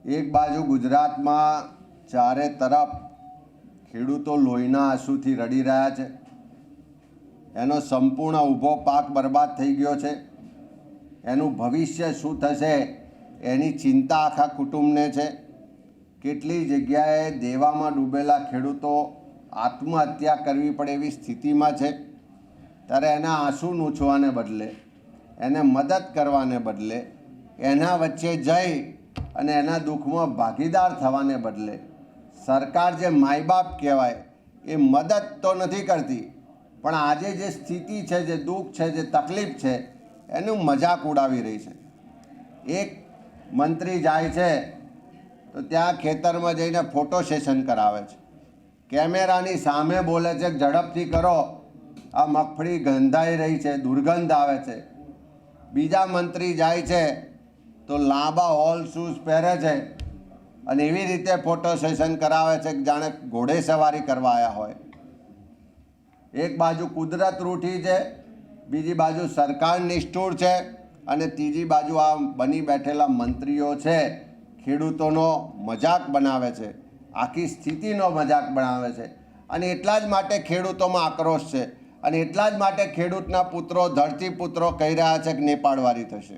એક બાજુ ગુજરાતમાં ચારે તરફ ખેડૂતો લોહીના આંસુથી રડી રહ્યા છે। એનો સંપૂર્ણ ઊભો પાક બરબાદ થઈ ગયો છે। એનું ભવિષ્ય શું થશે એની ચિંતા આખા કુટુંબને છે। કેટલી જગ્યાએ દેવામાં ડૂબેલા ખેડૂતો આત્મહત્યા કરવી પડે એવી સ્થિતિમાં છે। ત્યારે એના આંસુ નૂછવાને બદલે, એને મદદ કરવાને બદલે, એના વચ્ચે જઈ અને એના દુઃખમાં ભાગીદાર થવાને બદલે સરકાર જે માય બાપ કહેવાય એ મદદ તો નથી કરતી, પણ આજે જે સ્થિતિ છે, જે દુઃખ છે, જે તકલીફ છે એનું મજાક ઉડાવી રહી છે। એક મંત્રી જાય છે તો ત્યાં ખેતરમાં જઈને ફોટો સેશન કરાવે છે, કેમેરાની સામે બોલે છે કે ઝડપથી કરો, આ મગફળી ગંધાઈ રહી છે, દુર્ગંધ આવે છે। બીજા મંત્રી જાય છે તો લાંબા હોલ શૂઝ પહેરે છે અને એવી રીતે ફોટો સેશન કરાવે છે કે જાણે ઘોડે સવારી કરવા આવ્યા હોય। એક બાજુ કુદરત રૂઠી છે, બીજી બાજુ સરકાર નિષ્ઠુર છે અને ત્રીજી બાજુ આ બની બેઠેલા મંત્રીઓ છે ખેડૂતોનો મજાક બનાવે છે, આખી સ્થિતિનો મજાક બનાવે છે। અને એટલા જ માટે ખેડૂતોમાં આક્રોશ છે અને એટલા જ માટે ખેડૂતના પુત્રો ધરતી પુત્રો કહી રહ્યા છે કે નેપાળવારી થશે।